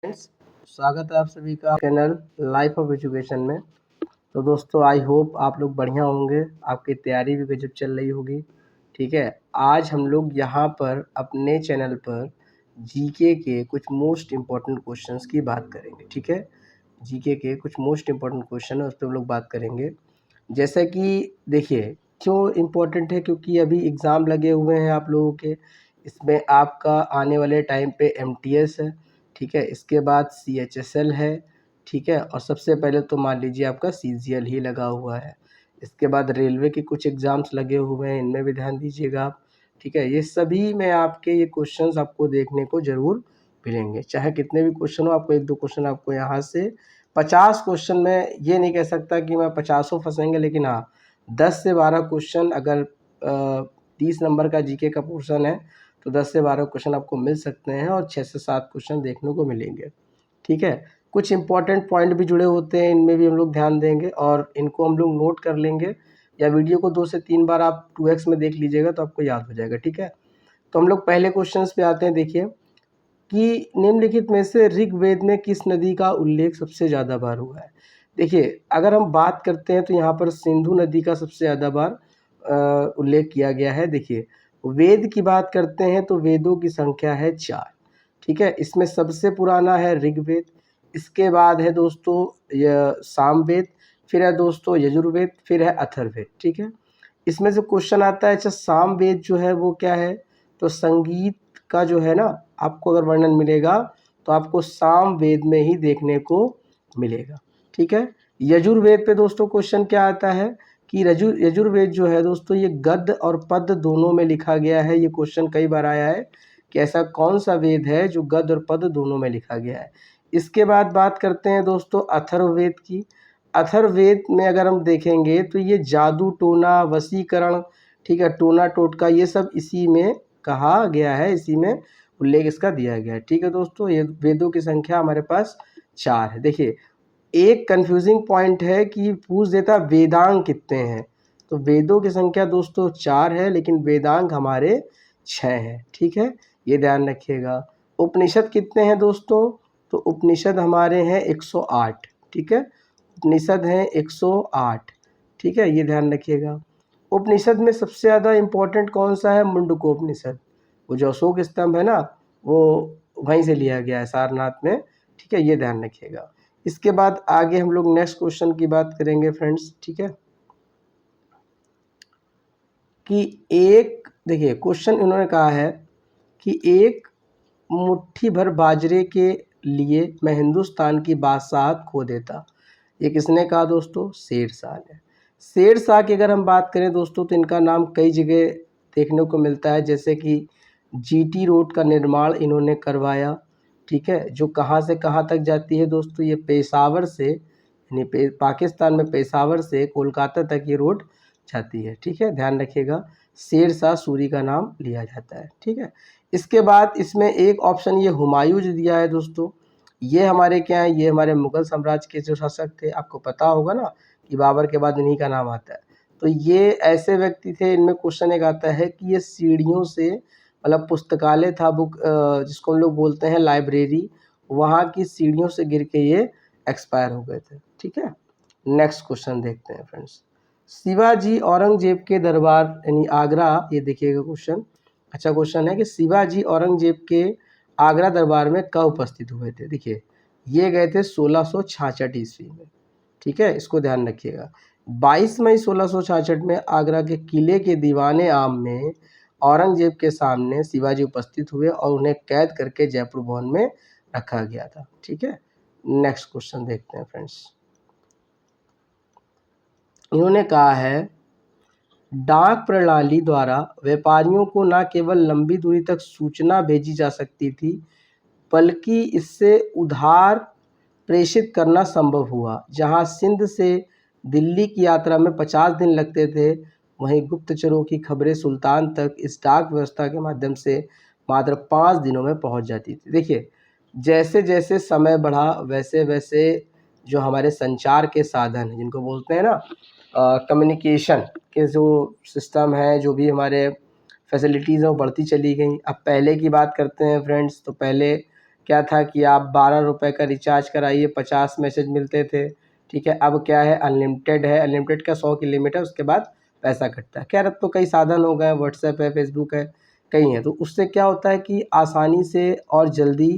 Friends, स्वागत है आप सभी का चैनल लाइफ ऑफ एजुकेशन में। तो दोस्तों, आई होप आप लोग बढ़िया होंगे, आपकी तैयारी भी गजब चल रही होगी। ठीक है, आज हम लोग यहाँ पर अपने चैनल पर जीके के कुछ मोस्ट इम्पॉर्टेंट क्वेश्चंस की बात करेंगे। ठीक है, जीके के कुछ मोस्ट इम्पॉर्टेंट क्वेश्चन है, उस पर हम लोग बात करेंगे। जैसा कि देखिए, क्यों इम्पोर्टेंट है, क्योंकि अभी एग्ज़ाम लगे हुए हैं आप लोगों के। इसमें आपका आने वाले टाइम पे एमटीएस है, ठीक है, इसके बाद सीएचएसएल है, ठीक है, और सबसे पहले तो मान लीजिए आपका सीजीएल ही लगा हुआ है। इसके बाद रेलवे के कुछ एग्ज़ाम्स लगे हुए हैं, इनमें भी ध्यान दीजिएगा आप। ठीक है, ये सभी में आपके ये क्वेश्चंस आपको देखने को ज़रूर मिलेंगे। चाहे कितने भी क्वेश्चन हो, आपको एक दो क्वेश्चन आपको यहाँ से 50 क्वेश्चन में ये नहीं कह सकता कि मैं 50 फंसेंगे, लेकिन हाँ 10 से 12 क्वेश्चन अगर 30 नंबर का जीके का पोर्शन है तो 10 से 12 क्वेश्चन आपको मिल सकते हैं और 6 से 7 क्वेश्चन देखने को मिलेंगे। ठीक है, कुछ इंपॉर्टेंट पॉइंट भी जुड़े होते हैं, इनमें भी हम लोग ध्यान देंगे और इनको हम लोग नोट कर लेंगे, या वीडियो को 2 से 3 बार आप 2x में देख लीजिएगा तो आपको याद हो जाएगा। ठीक है, तो हम लोग पहले क्वेश्चन पे आते हैं। देखिए कि निम्नलिखित में से ऋग्वेद में किस नदी का उल्लेख सबसे ज़्यादा बार हुआ है। देखिए, अगर हम बात करते हैं तो यहाँ पर सिंधु नदी का सबसे ज़्यादा बार उल्लेख किया गया है। देखिए, वेद की बात करते हैं तो वेदों की संख्या है 4। ठीक है, इसमें सबसे पुराना है ऋग्वेद, इसके बाद है दोस्तों सामवेद, फिर है दोस्तों यजुर्वेद, फिर है अथर्ववेद। ठीक है, इसमें से क्वेश्चन आता है, अच्छा सामवेद जो है वो क्या है, तो संगीत का जो है ना, आपको अगर वर्णन मिलेगा तो आपको सामवेद में ही देखने को मिलेगा। ठीक है, यजुर्वेद पे दोस्तों क्वेश्चन क्या आता है कि यजुर्वेद जो है दोस्तों, ये गद्य और पद्य दोनों में लिखा गया है। ये क्वेश्चन कई बार आया है कि ऐसा कौन सा वेद है जो गद्य और पद्य दोनों में लिखा गया है। इसके बाद बात करते हैं दोस्तों अथर्ववेद की। अथर्ववेद में अगर हम देखेंगे तो ये जादू टोना वशीकरण, ठीक है, टोना टोटका, ये सब इसी में कहा गया है, इसी में उल्लेख इसका दिया गया है। ठीक है दोस्तों, ये वेदों की संख्या हमारे पास 4 है। देखिए, एक कंफ्यूजिंग पॉइंट है कि पूछ देता वेदांग कितने हैं, तो वेदों की संख्या दोस्तों 4 है, लेकिन वेदांग हमारे 6 हैं। ठीक है, ये ध्यान रखिएगा। उपनिषद कितने हैं दोस्तों, तो उपनिषद हमारे हैं 108। ठीक है, उपनिषद हैं 108। ठीक है, ये ध्यान रखिएगा। उपनिषद में सबसे ज़्यादा इम्पोर्टेंट कौन सा है, मुंडकोपनिषद। वो जो अशोक स्तंभ है ना, वो वहीं से लिया गया है, सारनाथ में। ठीक है, ये ध्यान रखिएगा। इसके बाद आगे हम लोग नेक्स्ट क्वेश्चन की बात करेंगे फ्रेंड्स। ठीक है, कि एक, देखिए क्वेश्चन इन्होंने कहा है कि एक मुट्ठी भर बाजरे के लिए मैं हिंदुस्तान की बादशाहत खो देता। ये किसने कहा दोस्तों, शेरशाह ने। शेरशाह की अगर हम बात करें दोस्तों तो इनका नाम कई जगह देखने को मिलता है, जैसे कि जीटी रोड का निर्माण इन्होंने करवाया। ठीक है, जो कहाँ से कहाँ तक जाती है दोस्तों, ये पेशावर से, यानी पाकिस्तान में पेशावर से कोलकाता तक ये रोड जाती है। ठीक है, ध्यान रखिएगा, शेरशाह सूरी का नाम लिया जाता है। ठीक है, इसके बाद इसमें एक ऑप्शन ये हुमायूं जो दिया है दोस्तों, ये हमारे क्या है, ये हमारे मुगल साम्राज्य के जो शासक थे। आपको पता होगा ना कि बाबर के बाद इन्हीं का नाम आता है। तो ये ऐसे व्यक्ति थे, इनमें क्वेश्चन एक आता है कि ये सीढ़ियों से, मतलब पुस्तकालय था, बुक जिसको हम लोग बोलते हैं लाइब्रेरी, वहाँ की सीढ़ियों से गिर के ये एक्सपायर हो गए थे। ठीक है, नेक्स्ट क्वेश्चन देखते हैं फ्रेंड्स। शिवाजी औरंगजेब के दरबार यानी आगरा, ये देखिएगा क्वेश्चन, अच्छा क्वेश्चन है कि शिवाजी औरंगजेब के आगरा दरबार में कब उपस्थित हुए थे। देखिए, ये गए थे 1666 ईस्वी में। ठीक है, इसको ध्यान रखिएगा। 22 मई 1666 में आगरा के किले के दीवाने आम में औरंगजेब के सामने शिवाजी उपस्थित हुए और उन्हें कैद करके जयपुर भवन में रखा गया था। ठीक है, नेक्स्ट क्वेश्चन देखते हैं फ्रेंड्स। इन्होंने कहा है, डाक प्रणाली द्वारा व्यापारियों को न केवल लंबी दूरी तक सूचना भेजी जा सकती थी, बल्कि इससे उधार प्रेषित करना संभव हुआ। जहां सिंध से दिल्ली की यात्रा में 50 दिन लगते थे, वहीं गुप्तचरों की खबरें सुल्तान तक इस डाक व्यवस्था के माध्यम से मात्र 5 दिनों में पहुंच जाती थी। देखिए, जैसे जैसे समय बढ़ा वैसे वैसे जो हमारे संचार के साधन हैं, जिनको बोलते हैं ना कम्युनिकेशन के जो सिस्टम है, जो भी हमारे फैसिलिटीज़ हैं, वो बढ़ती चली गई। अब पहले की बात करते हैं फ्रेंड्स, तो पहले क्या था कि आप 12 रुपये का रिचार्ज कराइए 50 मैसेज मिलते थे, ठीक है। अब क्या है, अनलिमिटेड है, अनलिमिटेड का 100 की लिमिट है, उसके बाद पैसा कटता है। खैर अब तो कई साधन हो गए, व्हाट्सएप है, फेसबुक है, कई हैं, तो उससे क्या होता है कि आसानी से और जल्दी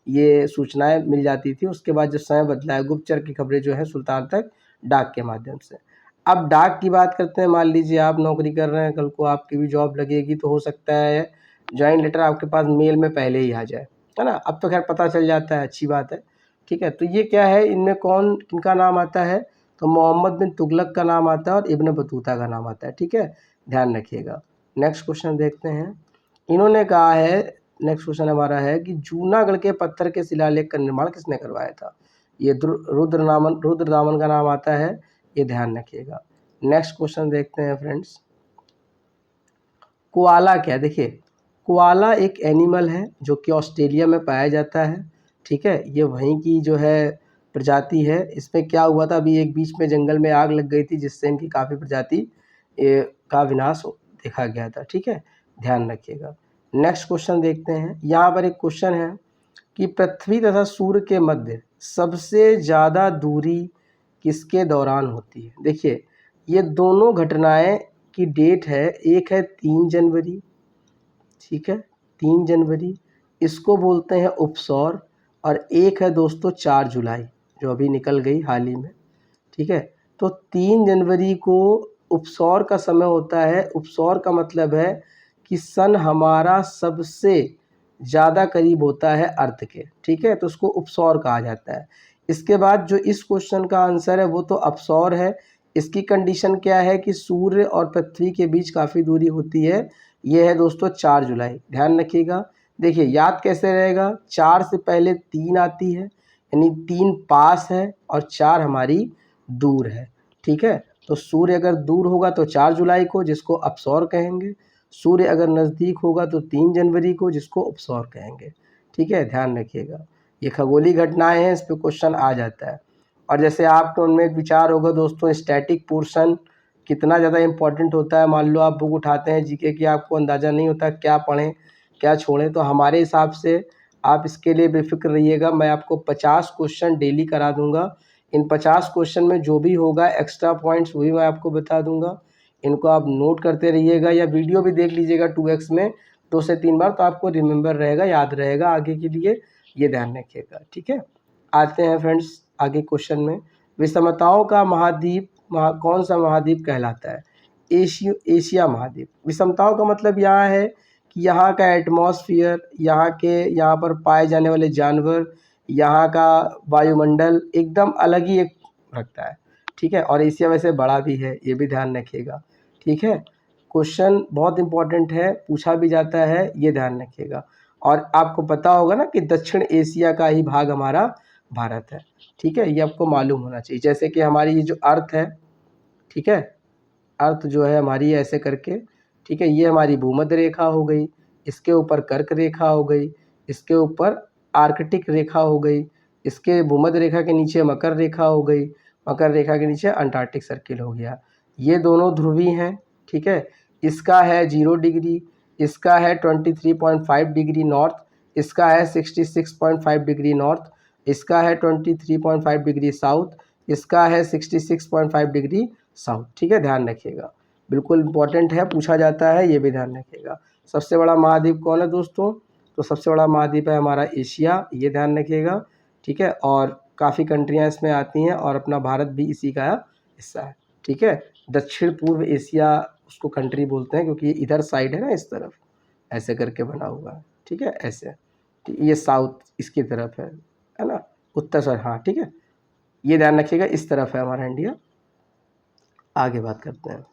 ये सूचनाएं मिल जाती थी। उसके बाद जब समय बदला है, गुप्तचर की खबरें जो है सुल्तान तक डाक के माध्यम से। अब डाक की बात करते हैं। मान लीजिए आप नौकरी कर रहे हैं, कल को आपकी भी जॉब लगेगी, तो हो सकता है ज्वाइन लेटर आपके पास मेल में पहले ही आ जाए, है ना। अब तो खैर पता चल जाता है, अच्छी बात है, ठीक है। तो ये क्या है, इनमें कौन किनका नाम आता है, तो मोहम्मद बिन तुगलक का नाम आता है और इब्न बतूता का नाम आता है, ठीक है, ध्यान रखिएगा। नेक्स्ट क्वेश्चन देखते हैं। इन्होंने कहा है, नेक्स्ट क्वेश्चन हमारा है कि जूनागढ़ के पत्थर के शिलालेख का निर्माण किसने करवाया था। ये रुद्रदामन का नाम आता है, ये ध्यान रखिएगा। नेक्स्ट क्वेश्चन देखते हैं फ्रेंड्स। कोआला क्या, देखिए कोआला एक एनिमल है जो कि ऑस्ट्रेलिया में पाया जाता है, ठीक है। ये वहीं की जो है प्रजाति है। इसमें क्या हुआ था, अभी एक बीच में जंगल में आग लग गई थी, जिससे इनकी काफ़ी प्रजाति का विनाश देखा गया था, ठीक है, ध्यान रखिएगा। नेक्स्ट क्वेश्चन देखते हैं। यहाँ पर एक क्वेश्चन है कि पृथ्वी तथा सूर्य के मध्य सबसे ज़्यादा दूरी किसके दौरान होती है। देखिए ये दोनों घटनाएं की डेट है, एक है 3 जनवरी, ठीक है, 3 जनवरी, इसको बोलते हैं उपसौर, और एक है दोस्तों 4 जुलाई जो अभी निकल गई हाल ही में, ठीक है। तो 3 जनवरी को उपसौर का समय होता है। उपसौर का मतलब है कि सन हमारा सबसे ज़्यादा करीब होता है अर्थ के, ठीक है, तो उसको उपसौर कहा जाता है। इसके बाद जो इस क्वेश्चन का आंसर है वो तो अपसौर है। इसकी कंडीशन क्या है कि सूर्य और पृथ्वी के बीच काफ़ी दूरी होती है, ये है दोस्तों 4 जुलाई, ध्यान रखिएगा। देखिए याद कैसे रहेगा, 4 से पहले 3 आती है, यानी 3 पास है और 4 हमारी दूर है, ठीक है। तो सूर्य अगर दूर होगा तो 4 जुलाई को, जिसको अपसौर कहेंगे। सूर्य अगर नज़दीक होगा तो 3 जनवरी को, जिसको उपसौर कहेंगे, ठीक है, ध्यान रखिएगा। ये खगोलीय घटनाएं हैं, इस पर क्वेश्चन आ जाता है। और जैसे आपके उनमें एक विचार होगा दोस्तों, स्टैटिक पोर्शन कितना ज़्यादा इंपॉर्टेंट होता है। मान लो आप बुक उठाते हैं जीके की, आपको अंदाज़ा नहीं होता क्या पढ़ें क्या छोड़ें, तो हमारे हिसाब से आप इसके लिए बेफिक्र रहिएगा। मैं आपको 50 क्वेश्चन डेली करा दूंगा। इन 50 क्वेश्चन में जो भी होगा एक्स्ट्रा पॉइंट्स वही मैं आपको बता दूंगा। इनको आप नोट करते रहिएगा या वीडियो भी देख लीजिएगा 2x में 2 से 3 बार, तो आपको रिमेंबर रहेगा, याद रहेगा आगे के लिए, ये ध्यान रखिएगा, ठीक है। आते हैं फ्रेंड्स आगे क्वेश्चन में। विषमताओं का महाद्वीप कौन सा महाद्वीप कहलाता है। एशिया महाद्वीप। विषमताओं का मतलब यहाँ है कि यहाँ का एटमॉस्फेयर, यहाँ पर पाए जाने वाले जानवर, यहाँ का वायुमंडल एकदम अलग ही एक रखता है, ठीक है। और एशिया वैसे बड़ा भी है, ये भी ध्यान रखिएगा, ठीक है। क्वेश्चन बहुत इंपॉर्टेंट है, पूछा भी जाता है, ये ध्यान रखिएगा। और आपको पता होगा ना कि दक्षिण एशिया का ही भाग हमारा भारत है, ठीक है, ये आपको मालूम होना चाहिए। जैसे कि हमारी ये जो अर्थ है, ठीक है, अर्थ जो है हमारी ऐसे करके, ठीक है, ये हमारी भूमध्य रेखा हो गई, इसके ऊपर कर्क रेखा हो गई, इसके ऊपर आर्कटिक रेखा हो गई, इसके भूमध्य रेखा के नीचे मकर रेखा हो गई, मकर रेखा के नीचे अंटार्कटिक सर्किल हो गया। ये दोनों ध्रुवी हैं, ठीक है। इसका है 0 डिग्री, इसका है 23.5 डिग्री नॉर्थ, इसका है 66.5 डिग्री नॉर्थ, इसका है 23.5 डिग्री साउथ, इसका है 66.5 डिग्री साउथ, ठीक है, ध्यान रखिएगा, बिल्कुल इंपॉर्टेंट है, पूछा जाता है, ये भी ध्यान रखिएगा। सबसे बड़ा महाद्वीप कौन है दोस्तों, तो सबसे बड़ा महाद्वीप है हमारा एशिया, ये ध्यान रखिएगा, ठीक है। और काफ़ी कंट्रियाँ इसमें आती हैं और अपना भारत भी इसी का हिस्सा है, ठीक है। दक्षिण पूर्व एशिया उसको कंट्री बोलते हैं, क्योंकि ये इधर साइड है ना, इस तरफ ऐसे करके बना हुआ है, ठीक है, ऐसे। ये साउथ इसकी तरफ है ना, उत्तर सर, हाँ ठीक है, ये ध्यान रखिएगा, इस तरफ है हमारा इंडिया। आगे बात करते हैं।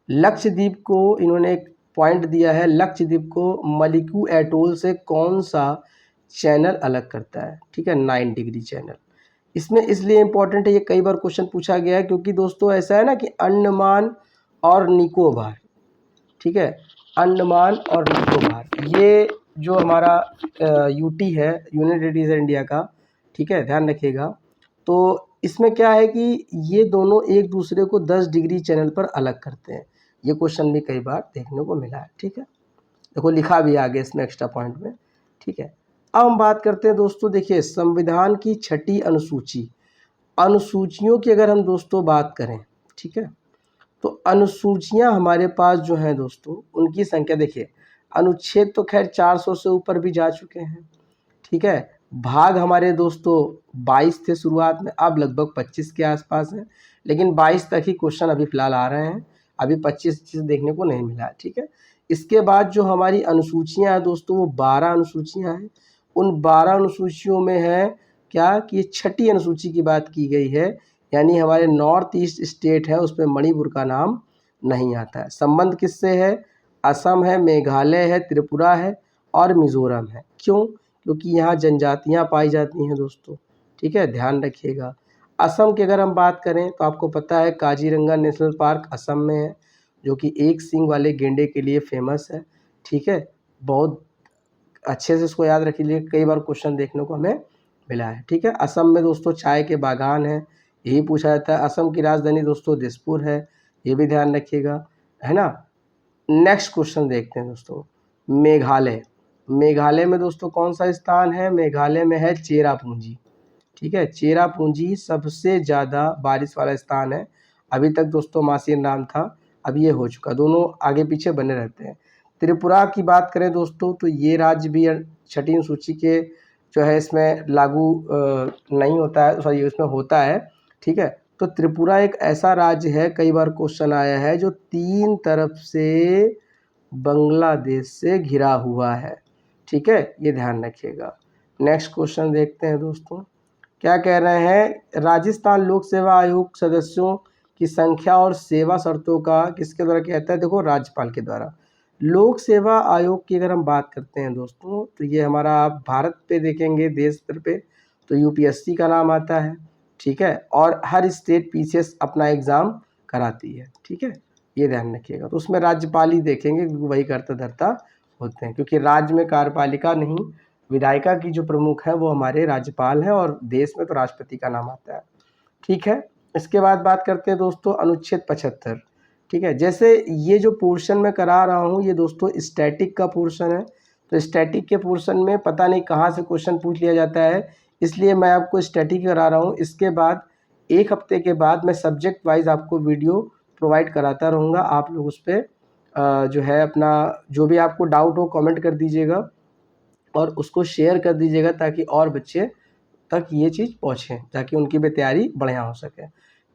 लक्षद्वीप को इन्होंने एक पॉइंट दिया है, लक्षद्वीप को मलिकू एटोल से कौन सा चैनल अलग करता है, ठीक है, 9 डिग्री चैनल। इसमें इसलिए इम्पोर्टेंट है, ये कई बार क्वेश्चन पूछा गया है, क्योंकि दोस्तों ऐसा है ना कि अंडमान और निकोबार, ठीक है, अंडमान और निकोबार, ये जो हमारा यूटी है, यूनियन टेरिटरी इंडिया का, ठीक है, ध्यान रखिएगा। तो इसमें क्या है कि ये दोनों एक दूसरे को 10 डिग्री चैनल पर अलग करते हैं। ये क्वेश्चन भी कई बार देखने को मिला है, ठीक है, देखो लिखा भी आगे इसमें एक्स्ट्रा पॉइंट में, ठीक है। अब हम बात करते हैं दोस्तों, देखिए संविधान की छठी अनुसूची, अनुसूचियों की अगर हम दोस्तों बात करें, ठीक है, तो अनुसूचियां हमारे पास जो हैं दोस्तों, उनकी संख्या देखिए, अनुच्छेद तो खैर 400 से ऊपर भी जा चुके हैं, ठीक है। भाग हमारे दोस्तों 22 थे शुरुआत में, अब लगभग 25 के आसपास हैं, लेकिन 22 तक ही क्वेश्चन अभी फिलहाल आ रहे हैं, अभी 25 चीज़ देखने को नहीं मिला है, ठीक है। इसके बाद जो हमारी अनुसूचियां हैं दोस्तों, वो 12 अनुसूचियां हैं। उन 12 अनुसूचियों में है क्या कि छठी अनुसूची की बात की गई है, यानी हमारे नॉर्थ ईस्ट स्टेट है, उसमें मणिपुर का नाम नहीं आता है। संबंध किससे है? असम है, मेघालय है, त्रिपुरा है और मिज़ोरम है। क्यों? क्योंकि यहाँ जनजातियाँ पाई जाती हैं दोस्तों, ठीक है, ध्यान रखिएगा। असम की अगर हम बात करें तो आपको पता है काजीरंगा नेशनल पार्क असम में है, जो कि एक सींग वाले गेंडे के लिए फेमस है, ठीक है। बहुत अच्छे से इसको याद रखिए, कई बार क्वेश्चन देखने को हमें मिला है, ठीक है। असम में दोस्तों चाय के बागान हैं, यही पूछा जाता है। असम की राजधानी दोस्तों दिसपुर है, ये भी ध्यान रखिएगा, है ना। नेक्स्ट क्वेश्चन देखते हैं दोस्तों, मेघालय। मेघालय में दोस्तों कौन सा स्थान है? मेघालय में है चेरापूंजी, ठीक है। चेरापूंजी सबसे ज़्यादा बारिश वाला स्थान है। अभी तक दोस्तों मासीर नाम था, अब ये हो चुका, दोनों आगे पीछे बने रहते हैं। त्रिपुरा की बात करें दोस्तों, तो ये राज्य भी छठी सूची के जो है इसमें लागू नहीं होता है, सॉरी इसमें होता है, ठीक है। तो त्रिपुरा एक ऐसा राज्य है, कई बार क्वेश्चन आया है, जो 3 तरफ से बांग्लादेश से घिरा हुआ है, ठीक है, ये ध्यान रखिएगा। नेक्स्ट क्वेश्चन देखते हैं दोस्तों, क्या कह रहे हैं? राजस्थान लोक सेवा आयोग सदस्यों की संख्या और सेवा शर्तों का किसके द्वारा किया जाता है? देखो राज्यपाल के द्वारा। लोक सेवा आयोग की अगर हम बात करते हैं दोस्तों, तो ये हमारा आप भारत पे देखेंगे, देश स्तर पे, तो यूपीएससी का नाम आता है, ठीक है। और हर स्टेट पीसीएस अपना एग्ज़ाम कराती है, ठीक है, ये ध्यान रखिएगा। तो उसमें राज्यपाल ही देखेंगे, क्योंकि वही कर्ता धर्ता होते हैं, क्योंकि राज्य में कार्यपालिका नहीं, विधायिका की जो प्रमुख है वो हमारे राज्यपाल हैं, और देश में तो राष्ट्रपति का नाम आता है, ठीक है। इसके बाद बात करते हैं दोस्तों अनुच्छेद 75, ठीक है। जैसे ये जो पोर्शन मैं करा रहा हूँ, ये दोस्तों स्टैटिक का पोर्शन है, तो स्टैटिक के पोर्शन में पता नहीं कहाँ से क्वेश्चन पूछ लिया जाता है, इसलिए मैं आपको स्टैटिक करा रहा हूँ। इसके बाद 1 हफ्ते के बाद मैं सब्जेक्ट वाइज आपको वीडियो प्रोवाइड कराता रहूँगा, आप लोग उस पर जो है अपना जो भी आपको डाउट हो कमेंट कर दीजिएगा और उसको शेयर कर दीजिएगा, ताकि और बच्चे तक ये चीज़ पहुँचे, ताकि उनकी भी तैयारी बढ़िया हो सके,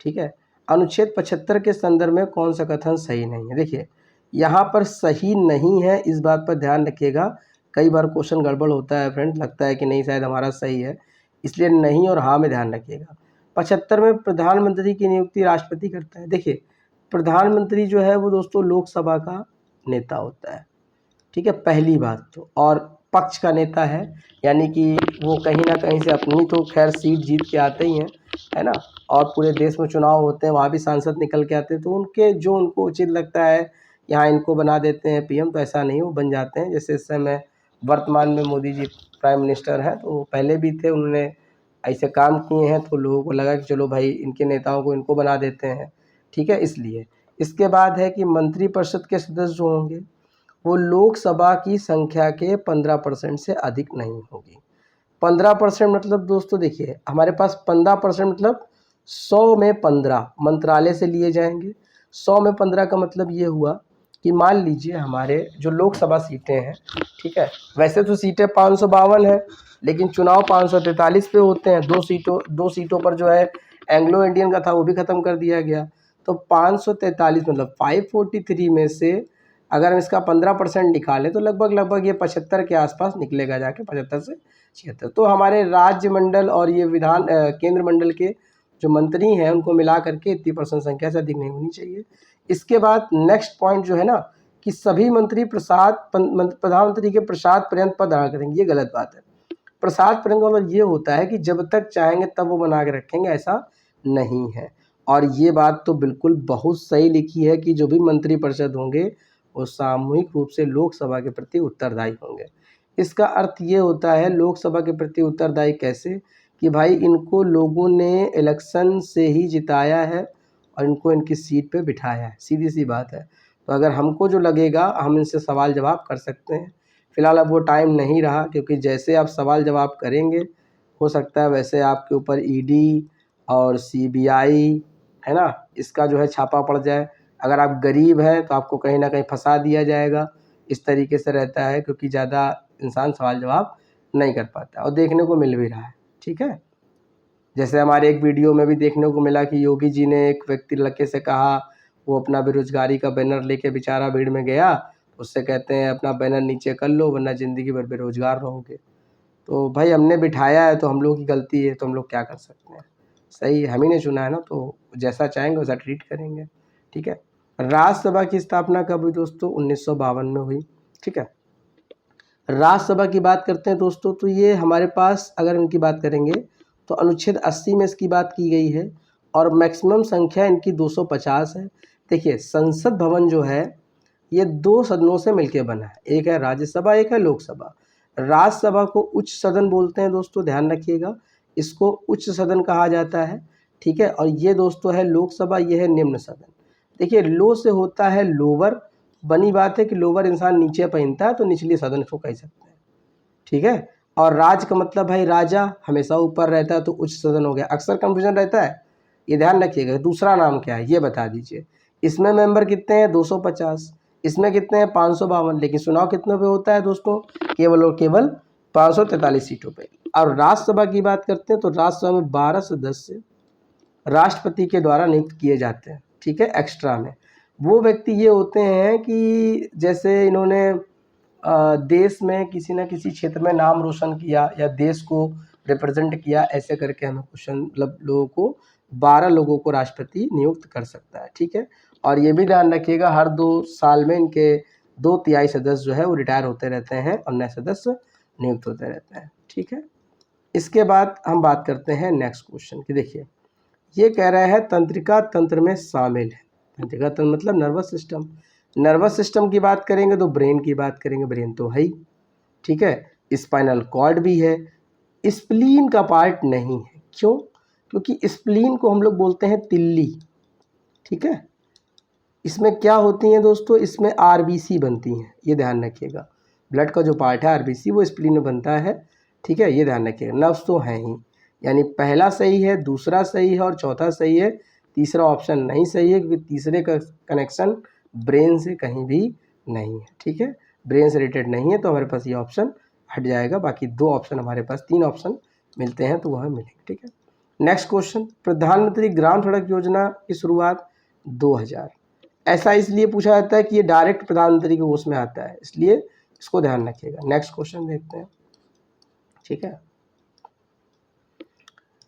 ठीक है। अनुच्छेद 75 के संदर्भ में कौन सा कथन सही नहीं है? देखिए यहाँ पर सही नहीं है, इस बात पर ध्यान रखिएगा। कई बार क्वेश्चन गड़बड़ होता है फ्रेंड, लगता है कि नहीं शायद हमारा सही है, इसलिए नहीं और हाँ में ध्यान रखिएगा। 75 में प्रधानमंत्री की नियुक्ति राष्ट्रपति करता है। देखिए प्रधानमंत्री जो है वो दोस्तों लोकसभा का नेता होता है, ठीक है, पहली बात तो, और पक्ष का नेता है, यानी कि वो कहीं ना कहीं से अपनी तो खैर सीट जीत के आते ही हैं, है ना, और पूरे देश में चुनाव होते हैं, वहाँ भी सांसद निकल के आते हैं, तो उनके जो उनको उचित लगता है यहाँ इनको बना देते हैं पीएम, तो ऐसा नहीं, वो बन जाते हैं। जैसे इस समय वर्तमान में मोदी जी प्राइम मिनिस्टर हैं, तो पहले भी थे, उन्होंने ऐसे काम किए हैं, तो लोगों को लगा कि चलो भाई इनके नेताओं को इनको बना देते हैं, ठीक है, इसलिए। इसके बाद है कि मंत्रिपरिषद के सदस्य जो होंगे वो लोकसभा की संख्या के 15% से अधिक नहीं होगी। 15% मतलब दोस्तों देखिए हमारे पास 15% मतलब 100 में 15 मंत्रालय से लिए जाएंगे। 100 में 15 का मतलब ये हुआ कि मान लीजिए हमारे जो लोकसभा सीटें हैं, ठीक है, वैसे तो सीटें 552 है, लेकिन चुनाव 543 पे होते हैं। दो सीटों पर जो है एंग्लो इंडियन का था वो भी ख़त्म कर दिया गया, तो 543 मतलब 543 में से अगर हम इसका 15% निकालें तो लगभग ये 75 के आसपास निकलेगा, जाके 75 से 76। तो हमारे राज्य मंडल और ये विधान केंद्र मंडल के जो मंत्री हैं उनको मिला करके इतनी % संख्या से अधिक नहीं होनी चाहिए। इसके बाद नेक्स्ट पॉइंट जो है ना कि सभी मंत्री प्रधानमंत्री के प्रसाद पर्यंत पद धारण करेंगे, ये गलत बात है। प्रसाद पर्यंत मतलब ये होता है कि जब तक चाहेंगे तब वो बना के रखेंगे, ऐसा नहीं है। और ये बात तो बिल्कुल बहुत सही लिखी है कि जो भी मंत्रिपरिषद होंगे वो सामूहिक रूप से लोकसभा के प्रति उत्तरदायी होंगे। इसका अर्थ ये होता है लोकसभा के प्रति उत्तरदायी कैसे, कि भाई इनको लोगों ने इलेक्शन से ही जिताया है और इनको इनकी सीट पे बिठाया है, सीधी सी बात है। तो अगर हमको जो लगेगा हम इनसे सवाल जवाब कर सकते हैं, फ़िलहाल अब वो टाइम नहीं रहा, क्योंकि जैसे आप सवाल जवाब करेंगे हो सकता है वैसे आपके ऊपर ईडी और सीबीआई है ना, इसका जो है छापा पड़ जाए। अगर आप गरीब हैं तो आपको कहीं ना कहीं फंसा दिया जाएगा। इस तरीके से रहता है, क्योंकि ज़्यादा इंसान सवाल जवाब नहीं कर पाता और देखने को मिल भी रहा है। ठीक है, जैसे हमारे एक वीडियो में भी देखने को मिला कि योगी जी ने एक व्यक्ति लड़के से कहा, वो अपना बेरोजगारी का बैनर लेके बेचारा भीड़ में गया, उससे कहते हैं अपना बैनर नीचे कर लो वरना ज़िंदगी भर बेरोजगार रहोगे। तो भाई हमने बिठाया है तो हम लोग की गलती है, तो हम लोग क्या कर सकते हैं। सही हम ही ने चुना है ना, तो जैसा चाहेंगे वैसा ट्रीट करेंगे। ठीक है, राज्यसभा की स्थापना कब हुई दोस्तों? 1952 में हुई। ठीक है, राज्यसभा की बात करते हैं दोस्तों, तो ये हमारे पास अगर इनकी बात करेंगे तो अनुच्छेद 80 में इसकी बात की गई है और मैक्सिमम संख्या इनकी 250 है। देखिए संसद भवन जो है ये 2 सदनों से मिलकर बना है, एक है राज्यसभा एक है लोकसभा। राज्यसभा को उच्च सदन बोलते हैं दोस्तों, ध्यान रखिएगा, इसको उच्च सदन कहा जाता है। ठीक है, और ये दोस्तों है लोकसभा, ये है निम्न सदन। देखिए लो से होता है लोअर, बनी बात है कि लोअर इंसान नीचे पहनता है तो निचली सदन इसको कह सकते हैं। ठीक है, और राज का मतलब भाई राजा हमेशा ऊपर रहता है तो उच्च सदन हो गया। अक्सर कंफ्यूजन रहता है, ये ध्यान रखिएगा। दूसरा नाम क्या है ये बता दीजिए। इसमें मेंबर कितने हैं? 250। इसमें कितने हैं? 552। लेकिन चुनाव कितनों पे होता है दोस्तों? केवल और केवल 543 सीटों पे। और राज्यसभा की बात करते हैं तो राज्यसभा में 12 सदस्य राष्ट्रपति के द्वारा नियुक्त किए जाते हैं। ठीक है, एक्स्ट्रा में वो व्यक्ति ये होते हैं कि जैसे इन्होंने देश में किसी न किसी क्षेत्र में नाम रोशन किया या देश को रिप्रेजेंट किया, ऐसे करके हमें क्वेश्चन मतलब लोगों को 12 लोगों को राष्ट्रपति नियुक्त कर सकता है। ठीक है, और ये भी ध्यान रखिएगा हर 2 साल में इनके 2/3 सदस्य जो है वो रिटायर होते रहते हैं और नए सदस्य नियुक्त होते रहते हैं। ठीक है, इसके बाद हम बात करते हैं नेक्स्ट क्वेश्चन की। देखिए ये कह रहा है तंत्रिका तंत्र में शामिल है। तंत्रिका तंत्र मतलब नर्वस सिस्टम। नर्वस सिस्टम की बात करेंगे तो ब्रेन की बात करेंगे, ब्रेन तो है ही। ठीक है, स्पाइनल कॉर्ड भी है, स्प्लीन का पार्ट नहीं है। क्यों? क्योंकि स्प्लीन को हम लोग बोलते हैं तिल्ली। ठीक है, इसमें क्या होती हैं दोस्तों? इसमें आरबीसी बनती हैं, ये ध्यान रखिएगा। ब्लड का जो पार्ट है आरबीसी वो स्प्लीन में बनता है। ठीक है, ये ध्यान रखिएगा। नर्व्स तो हैं ही, यानी पहला सही है, दूसरा सही है और चौथा सही है। तीसरा ऑप्शन नहीं सही है, क्योंकि तीसरे का कनेक्शन ब्रेन से कहीं भी नहीं है। ठीक है, ब्रेन से रिलेटेड नहीं है, तो हमारे पास ये ऑप्शन हट जाएगा। बाकी 2 ऑप्शन हमारे पास 3 ऑप्शन मिलते हैं तो वह मिलेंगे। ठीक है, नेक्स्ट क्वेश्चन, प्रधानमंत्री ग्राम सड़क योजना की शुरुआत 2000। ऐसा इसलिए पूछा जाता है कि ये डायरेक्ट प्रधानमंत्री के उसमें आता है, इसलिए इसको ध्यान रखिएगा। नेक्स्ट क्वेश्चन देखते हैं। ठीक है,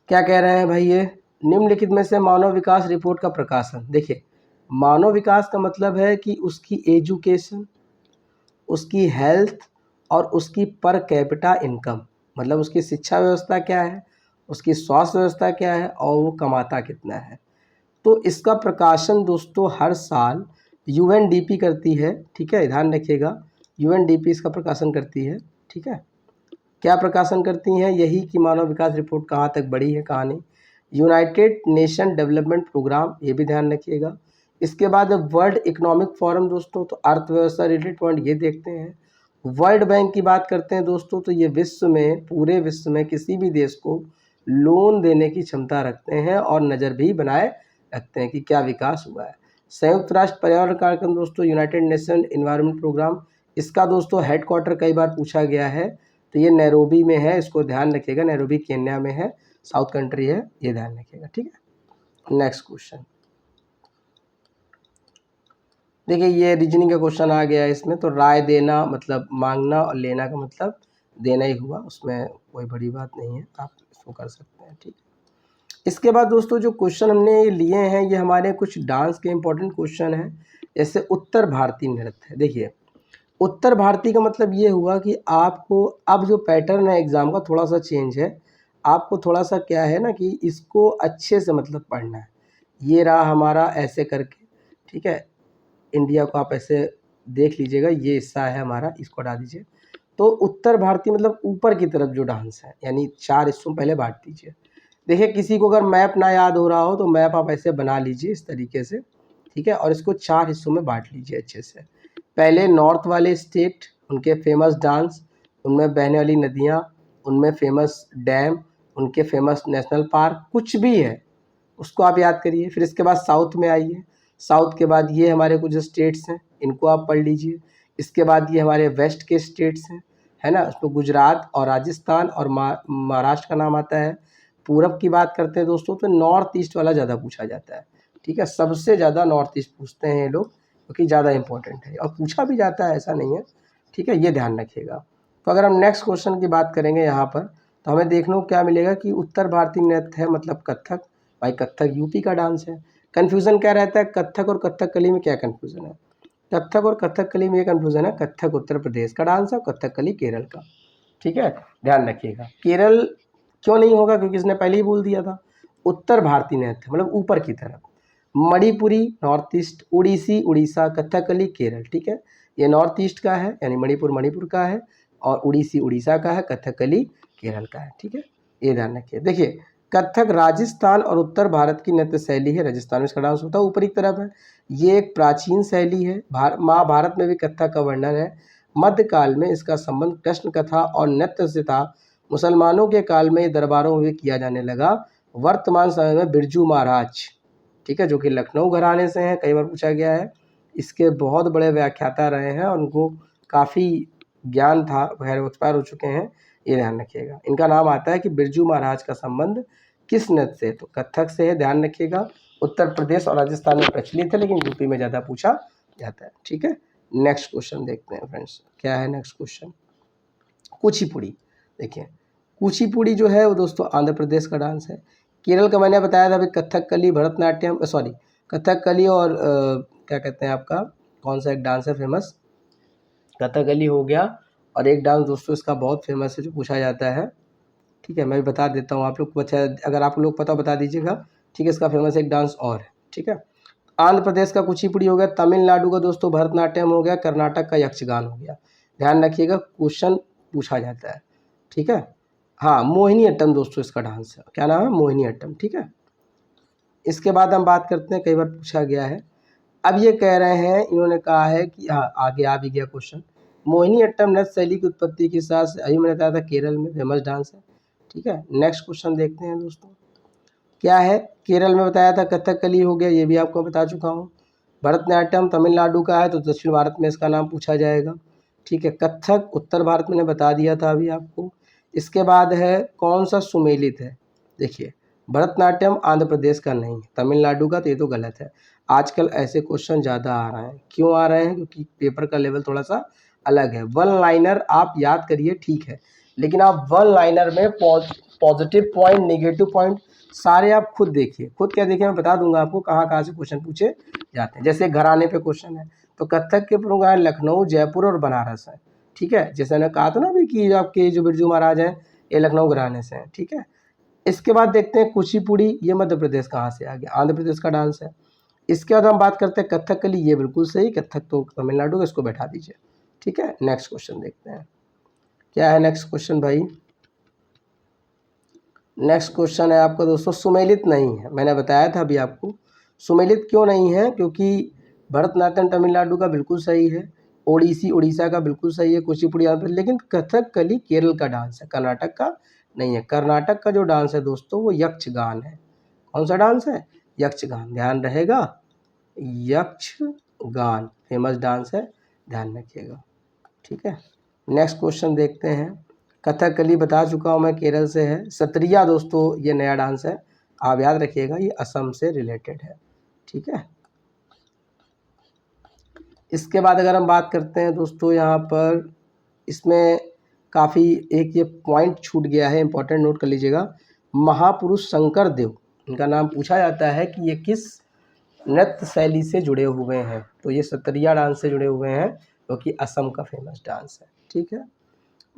क्या कह रहे हैं भाई? ये निम्नलिखित में से मानव विकास रिपोर्ट का प्रकाशन। देखिए मानव विकास का मतलब है कि उसकी एजुकेशन, उसकी हेल्थ और उसकी पर कैपिटा इनकम, मतलब उसकी शिक्षा व्यवस्था क्या है, उसकी स्वास्थ्य व्यवस्था क्या है और वो कमाता कितना है। तो इसका प्रकाशन दोस्तों हर साल यूएनडीपी करती है। ठीक है, ध्यान रखिएगा, यूएनडीपी इसका प्रकाशन करती है। ठीक है, क्या प्रकाशन करती हैं? यही कि मानव विकास रिपोर्ट कहाँ तक बढ़ी है कहाँ नहीं। यूनाइटेड नेशन डेवलपमेंट प्रोग्राम, ये भी ध्यान रखिएगा। इसके बाद वर्ल्ड इकोनॉमिक फोरम दोस्तों, तो अर्थव्यवस्था रिलेटेड पॉइंट ये देखते हैं। वर्ल्ड बैंक की बात करते हैं दोस्तों, तो ये विश्व में, पूरे विश्व में किसी भी देश को लोन देने की क्षमता रखते हैं और नज़र भी बनाए रखते हैं कि क्या विकास हुआ है। संयुक्त राष्ट्र पर्यावरण कार्यक्रम दोस्तों, यूनाइटेड नेशन एनवायरनमेंट प्रोग्राम, इसका दोस्तों हेडक्वार्टर कई बार पूछा गया है, तो ये नैरोबी में है, इसको ध्यान रखिएगा। नैरोबी केन्या में है, साउथ कंट्री है, ये ध्यान रखिएगा। ठीक है, नेक्स्ट क्वेश्चन देखिए, ये रीजनिंग का क्वेश्चन आ गया है इसमें। तो राय देना मतलब मांगना और लेना का मतलब देना ही हुआ, उसमें कोई बड़ी बात नहीं है, आप इसको कर सकते हैं। ठीक है, इसके बाद दोस्तों जो क्वेश्चन हमने लिए हैं ये हमारे कुछ डांस के इंपॉर्टेंट क्वेश्चन हैं। जैसे उत्तर भारतीय नृत्य। देखिए उत्तर भारतीय का मतलब ये हुआ कि आपको अब जो पैटर्न है एग्ज़ाम का थोड़ा सा चेंज है। आपको थोड़ा सा क्या है ना कि इसको अच्छे से मतलब पढ़ना है। ये रहा हमारा ऐसे करके। ठीक है, इंडिया को आप ऐसे देख लीजिएगा, ये हिस्सा है हमारा, इसको हटा दीजिए। तो उत्तर भारतीय मतलब ऊपर की तरफ जो डांस है, यानी 4 हिस्सों पहले बांट दीजिए। देखिए किसी को अगर मैप ना याद हो रहा हो तो मैप आप ऐसे बना लीजिए इस तरीके से। ठीक है, और इसको 4 हिस्सों में बांट लीजिए अच्छे से। पहले नॉर्थ वाले स्टेट उनके फेमस डांस, उनमें बहने वाली नदियाँ, उनमें फेमस डैम, उनके फेमस नेशनल पार्क, कुछ भी है उसको आप याद करिए। फिर इसके बाद साउथ में आइए, साउथ के बाद ये हमारे कुछ स्टेट्स हैं, इनको आप पढ़ लीजिए। इसके बाद ये हमारे वेस्ट के स्टेट्स हैं, है ना, उसमें गुजरात और राजस्थान और महाराष्ट्र का नाम आता है। पूरब की बात करते हैं दोस्तों तो नॉर्थ ईस्ट वाला ज़्यादा पूछा जाता है, ठीक है, सबसे ज़्यादा नॉर्थ ईस्ट पूछते हैं ये लोग, क्योंकि ज़्यादा इंपॉर्टेंट है और पूछा भी जाता है, ऐसा नहीं है, ठीक है, ये ध्यान रखिएगा। तो अगर हम नेक्स्ट क्वेश्चन की बात करेंगे यहाँ पर, तो हमें देखने को क्या मिलेगा कि उत्तर भारतीय नृत्य है मतलब कथक। भाई कथक यूपी का डांस है। कन्फ्यूज़न क्या रहता है, कथक और कथकली में क्या कन्फ्यूज़न है? कथक और कथकली में ये कन्फ्यूज़न है, कथक उत्तर प्रदेश का डांस है और कथकली केरल का, ठीक है, ध्यान रखिएगा। केरल क्यों नहीं होगा, क्योंकि इसने पहले ही बोल दिया था। उत्तर भारतीय नृत्य मतलब ऊपर की तरफ, मणिपुरी नॉर्थ ईस्ट, उड़ीसी उड़ीसा, कथकली केरल, ठीक है, ये नॉर्थ ईस्ट का है यानी मणिपुर मणिपुर का है और उड़ीसी उड़ीसा का है, कथकली केरल का है, ठीक है, ये ध्यान रखिए। देखिए कथक राजस्थान और उत्तर भारत की नृत्य शैली है, राजस्थान में इसका डांस होता है, ऊपरी तरफ है। ये एक प्राचीन शैली है, महाभारत में भी कथक का वर्णन है। मध्यकाल में इसका संबंध कृष्ण कथा और नृत्य से था। मुसलमानों के काल में ये दरबारों में भी किया जाने लगा। वर्तमान समय में बिरजू महाराज, ठीक है, जो कि लखनऊ घराने से हैं, कई बार पूछा गया है, इसके बहुत बड़े व्याख्याता रहे हैं और उनको काफ़ी ज्ञान था, वह एक्सपायर हो चुके हैं, ये ध्यान रखिएगा। इनका नाम आता है कि बिरजू महाराज का संबंध किस नृत्य से, तो कथक से है, ध्यान रखिएगा। उत्तर प्रदेश और राजस्थान में प्रचलित है लेकिन यूपी में ज़्यादा पूछा जाता है, ठीक है। नेक्स्ट क्वेश्चन देखते हैं फ्रेंड्स, क्या है नेक्स्ट क्वेश्चन, कुचिपुड़ी। देखिए कुचिपुड़ी जो है वो दोस्तों आंध्र प्रदेश का डांस है। केरल का मैंने बताया था अभी, कथकली भरतनाट्यम, सॉरी कथकली और क्या कहते हैं आपका, कौन सा एक डांस है फेमस, कथकली हो गया, और एक डांस दोस्तों इसका बहुत फेमस है जो पूछा जाता है, ठीक है, मैं भी बता देता हूँ, आप लोग बता, अगर आप लोग पता बता दीजिएगा, ठीक है, इसका फेमस एक डांस और है, ठीक है। आंध्र प्रदेश का कुचिपुड़ी हो गया, तमिलनाडु का दोस्तों भरतनाट्यम हो गया, कर्नाटक का यक्षगान हो गया, ध्यान रखिएगा क्वेश्चन पूछा जाता है, ठीक है। हाँ मोहिनी अट्टम दोस्तों इसका डांस है, क्या नाम है, मोहिनी अट्टम, ठीक है। इसके बाद हम बात करते हैं, कई बार पूछा गया है, अब ये कह रहे हैं, इन्होंने कहा है कि हाँ आगे आ भी गया क्वेश्चन, मोहिनी अट्टम नृत्य शैली की उत्पत्ति के साथ अभी मैंने बताया था केरल में फेमस डांस है, ठीक है। नेक्स्ट क्वेश्चन देखते हैं दोस्तों, क्या है, केरल में बताया था कथकली हो गया, ये भी आपको बता चुका हूँ। भरतनाट्यम तमिलनाडु का है तो दक्षिण भारत में इसका नाम पूछा जाएगा, ठीक है। कथक उत्तर भारत में बता दिया था अभी आपको। इसके बाद है कौन सा सुमेलित है, देखिए भरतनाट्यम आंध्र प्रदेश का नहीं, तमिलनाडु का, तो ये तो गलत है। आजकल ऐसे क्वेश्चन ज़्यादा आ रहे हैं, क्यों आ रहे हैं, क्योंकि पेपर का लेवल थोड़ा सा अलग है। वन लाइनर आप याद करिए ठीक है, लेकिन आप वन लाइनर में पॉजिटिव पॉइंट नेगेटिव पॉइंट सारे आप खुद देखिए, खुद क्या देखिए, मैं बता दूंगा आपको कहाँ कहाँ से क्वेश्चन पूछे जाते हैं। जैसे घराने पे क्वेश्चन है तो कथक के प्रमुख हैं लखनऊ, जयपुर और बनारस है, ठीक है, जैसे मैंने कहा था ना अभी कि आपके जो बिरजू महाराज हैं ये लखनऊ घराने से हैं, ठीक है। इसके बाद देखते हैं कुचिपुड़ी, ये मध्य प्रदेश कहाँ से आ गया, आंध्र प्रदेश का डांस है। इसके बाद हम बात करते हैं कथकली, ये बिल्कुल सही, कथक तो तमिलनाडु का, इसको बैठा दीजिए, ठीक है। नेक्स्ट क्वेश्चन देखते हैं, क्या है नेक्स्ट क्वेश्चन भाई, नेक्स्ट क्वेश्चन है आपका दोस्तों, सुमेलित नहीं है, मैंने बताया था अभी आपको, सुमेलित क्यों नहीं है, क्योंकि भरतनाट्यम तमिलनाडु का बिल्कुल सही है, ओडिसी उड़ीसा का बिल्कुल सही है, कुचिपुड़ी आंध्र, लेकिन कथकली केरल का डांस है, कर्नाटक का नहीं है। कर्नाटक का जो डांस है दोस्तों वो यक्षगान है। कौन सा डांस है, यक्षगान, ध्यान रहेगा, यक्षगान फेमस डांस है, ध्यान रखिएगा, ठीक है। नेक्स्ट क्वेश्चन देखते हैं, कथकली बता चुका हूँ मैं, केरल से है। सत्रिया दोस्तों ये नया डांस है, आप याद रखिएगा, ये असम से रिलेटेड है, ठीक है। इसके बाद अगर हम बात करते हैं दोस्तों, यहाँ पर इसमें काफ़ी एक ये पॉइंट छूट गया है, इंपॉर्टेंट नोट कर लीजिएगा। महापुरुष शंकर देव, इनका नाम पूछा जाता है कि ये किस नृत्य शैली से जुड़े हुए हैं, तो ये सत्रिया डांस से जुड़े हुए हैं, क्योंकि असम का फेमस डांस है, ठीक है।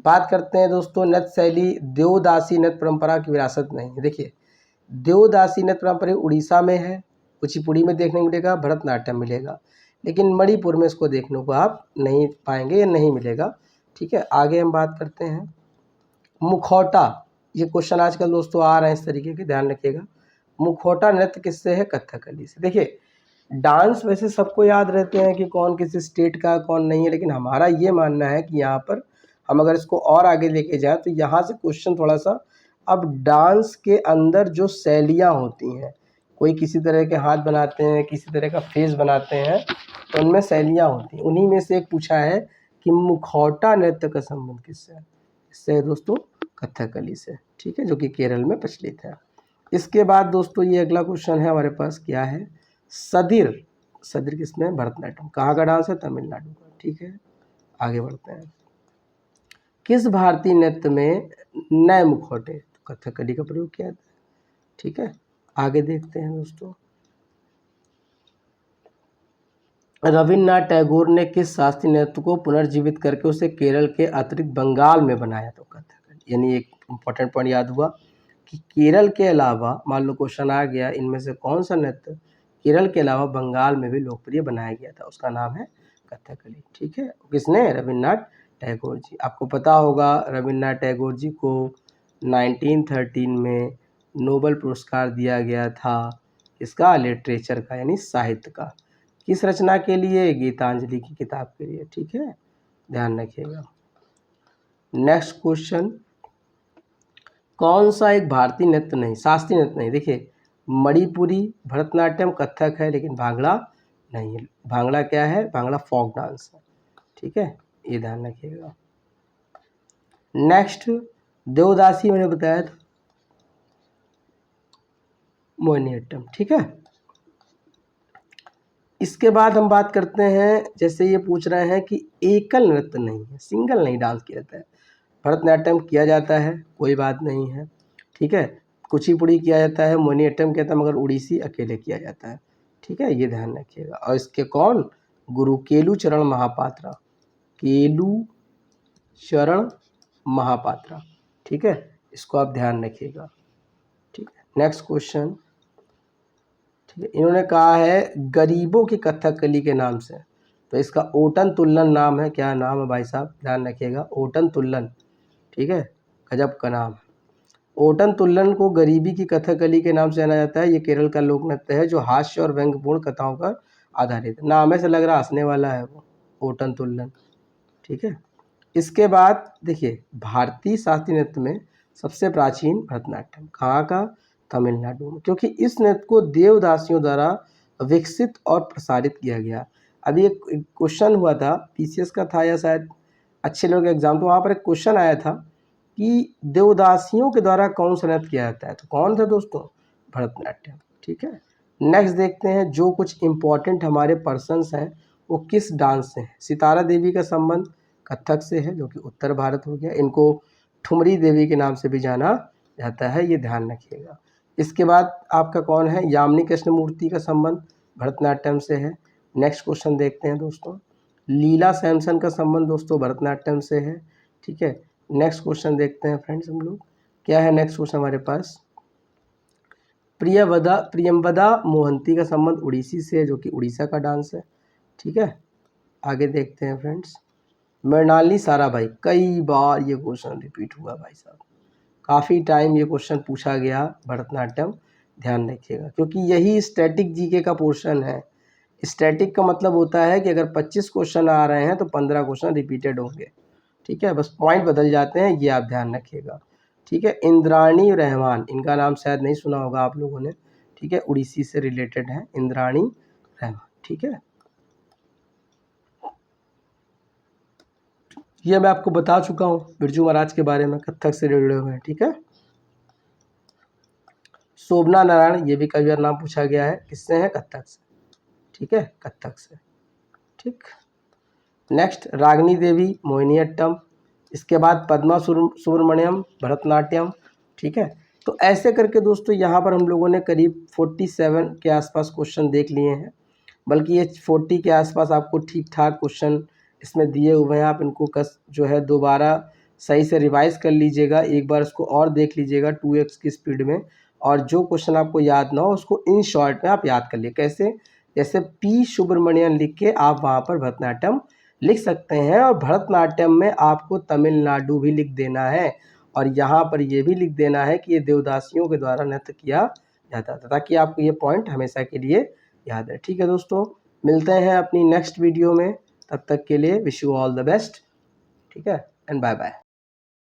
बात करते हैं दोस्तों नृत्य शैली, देवदासी नृत्य परंपरा की विरासत नहीं है। देखिए देवदासी नृत्य परंपरा उड़ीसा में है, कुचिपुड़ी में देखने को मिलेगा, भरतनाट्यम मिलेगा, लेकिन मणिपुर में इसको देखने को आप नहीं पाएंगे, ये नहीं मिलेगा, ठीक है। आगे हम बात करते हैं मुखौटा, ये क्वेश्चन आजकल दोस्तों आ रहे हैं इस तरीके के, ध्यान रखिएगा। मुखौटा नृत्य किससे है, कथकली से। देखिए डांस वैसे सबको याद रहते हैं कि कौन किस स्टेट का कौन नहीं है, लेकिन हमारा ये मानना है कि यहाँ पर हम अगर इसको और आगे लेके जाएं तो यहाँ से क्वेश्चन थोड़ा सा, अब डांस के अंदर जो शैलियाँ होती हैं, कोई किसी तरह के हाथ बनाते हैं, किसी तरह का फेस बनाते हैं, तो उनमें शैलियाँ होती हैं। उन्हीं में से एक पूछा है कि मुखौटा नृत्य का संबंध किससे है? इससे है दोस्तों कथकली से, ठीक है, जो कि केरल में प्रचलित है। इसके बाद दोस्तों ये अगला क्वेश्चन है हमारे पास, क्या है, सदिर। सदिर किसमें? भरतनाट्यम। कहाँ का डांस है? तमिलनाडु का, ठीक है। आगे बढ़ते हैं। किस भारतीय नृत्य में नए मुखौटे, कथकली का प्रयोग किया जाता है, ठीक है। आगे देखते हैं दोस्तों, रविन्द्रनाथ टैगोर ने किस शास्त्रीय नृत्य को पुनर्जीवित करके उसे केरल के अतिरिक्त बंगाल में बनाया? तो कथकली। यानी एक इम्पॉर्टेंट पॉइंट याद हुआ कि केरल के अलावा, मान लो क्वेश्चन आ गया, इनमें से कौन सा नृत्य केरल के अलावा बंगाल में भी लोकप्रिय बनाया गया था? उसका नाम है कथकली, ठीक है। किसने? रविन्द्रनाथ टैगोर जी। आपको पता होगा रविन्द्रनाथ टैगोर जी को 1913 में नोबेल पुरस्कार दिया गया था, इसका लिटरेचर का यानी साहित्य का। किस रचना के लिए? गीतांजलि की किताब के लिए, ठीक है, ध्यान रखिएगा। नेक्स्ट क्वेश्चन, कौन सा एक भारतीय नृत्य नहीं, शास्त्रीय नृत्य नहीं, देखिए मणिपुरी, भरतनाट्यम, कथक है, लेकिन भांगड़ा नहीं है। भांगड़ा क्या है? भांगड़ा फोक डांस है, ठीक है, ये ध्यान रखिएगा। नेक्स्ट, देवदासी मैंने बताया था, मोहिनीअट्टम, ठीक है। इसके बाद हम बात करते हैं, जैसे ये पूछ रहे हैं कि एकल नृत्य नहीं है, सिंगल नहीं डांस किया जाता है। भरतनाट्यम किया जाता है, कोई बात नहीं है, ठीक है। कुचिपुड़ी किया जाता है, मोहिनीअट्टम किया जाता है, मगर उड़ीसी अकेले किया जाता है, ठीक है, ये ध्यान रखिएगा। और इसके कौन? गुरु केलू चरण महापात्रा, केलू चरण महापात्रा, ठीक है, इसको आप ध्यान रखिएगा, ठीक है। नेक्स्ट क्वेश्चन, ठीक है, इन्होंने कहा है गरीबों की कथकली के नाम से, तो इसका ओटन तुल्लन नाम है। क्या नाम है भाई साहब? ध्यान रखिएगा, ओटन तुल्लन, ठीक है, गजब का नाम है। ओटन तुल्लन को गरीबी की कथकली के नाम से जाना जाता है। ये केरल का लोक नृत्य है जो हास्य और व्यंग्यपूर्ण कथाओं पर आधारित है। नाम से लग रहा हंसने वाला है वो, ओटन तुल्लन, ठीक है। इसके बाद देखिए, भारतीय शास्त्रीय नृत्य में सबसे प्राचीन भरतनाट्यम, कहाँ का? तमिलनाडु में, क्योंकि इस नृत्य को देवदासियों द्वारा विकसित और प्रसारित किया गया। अभी एक क्वेश्चन हुआ था, पीसीएस का था या शायद अच्छे लोग एग्जाम, तो वहाँ पर एक क्वेश्चन आया था कि देवदासियों के द्वारा कौन सा नृत्य किया जाता है, तो कौन था दोस्तों? भरतनाट्यम, ठीक है। नेक्स्ट देखते हैं, जो कुछ इम्पोर्टेंट हमारे पर्सन्स हैं वो किस डांस से हैं। सितारा देवी का संबंध कथक से है, जो कि उत्तर भारत हो गया। इनको ठुमरी देवी के नाम से भी जाना जाता है, ये ध्यान रखिएगा। इसके बाद आपका कौन है? यामिनी कृष्णमूर्ति का संबंध भरतनाट्यम से है। नेक्स्ट क्वेश्चन देखते हैं दोस्तों, लीला सैमसन का संबंध दोस्तों भरतनाट्यम से है, ठीक है। नेक्स्ट क्वेश्चन देखते हैं फ्रेंड्स हम लोग, क्या है नेक्स्ट क्वेश्चन हमारे पास, प्रियंवदा मोहंती का संबंध उड़ीसी से है, जो कि उड़ीसा का डांस है, ठीक है। आगे देखते हैं फ्रेंड्स, मृणालिनी साराभाई, कई बार ये क्वेश्चन रिपीट हुआ भाई साहब, काफ़ी टाइम ये क्वेश्चन पूछा गया भरतनाट्यम, ध्यान रखिएगा, क्योंकि यही स्टैटिक जीके का पोर्शन है। स्टैटिक का मतलब होता है कि अगर 25 क्वेश्चन आ रहे हैं तो 15 क्वेश्चन रिपीटेड होंगे, ठीक है, बस पॉइंट बदल जाते हैं, ये आप ध्यान रखिएगा, ठीक है। इंद्राणी रहमान, इनका नाम शायद नहीं सुना होगा आप लोगों ने, ठीक है, उड़ीसी से रिलेटेड है इंद्राणी रहमान, ठीक है। ये मैं आपको बता चुका हूँ बिरजू महाराज के बारे में, कथक से जुड़े हुए हैं, ठीक है। शोभना नारायण, ये भी कई बार नाम पूछा गया है, किससे है? कथक से, ठीक है, कथक से, ठीक। नेक्स्ट, रागिनी देवी मोहिनीअट्टम, इसके बाद पद्मा सुब्रमण्यम भरतनाट्यम, ठीक है। तो ऐसे करके दोस्तों यहाँ पर हम लोगों ने करीब 47 के आसपास क्वेश्चन देख लिए हैं, बल्कि ये 40 के आसपास आपको ठीक ठाक क्वेश्चन इसमें दिए हुए हैं। आप इनको जो है दोबारा सही से रिवाइज कर लीजिएगा, एक बार इसको और देख लीजिएगा 2x की स्पीड में, और जो क्वेश्चन आपको याद ना हो उसको इन शॉर्ट में आप याद कर लिए। कैसे? जैसे पी सुब्रमण्यन लिख के आप वहाँ पर भरतनाट्यम लिख सकते हैं, और भरतनाट्यम में आपको तमिलनाडु भी लिख देना है, और यहाँ पर ये भी लिख देना है कि ये देवदासियों के द्वारा नृत्य किया जाता था, ताकि आपको ये पॉइंट हमेशा के लिए याद है। ठीक है दोस्तों, मिलते हैं अपनी नेक्स्ट वीडियो में, तब तक के लिए wish you all the best. ठीक है, एंड बाय बाय।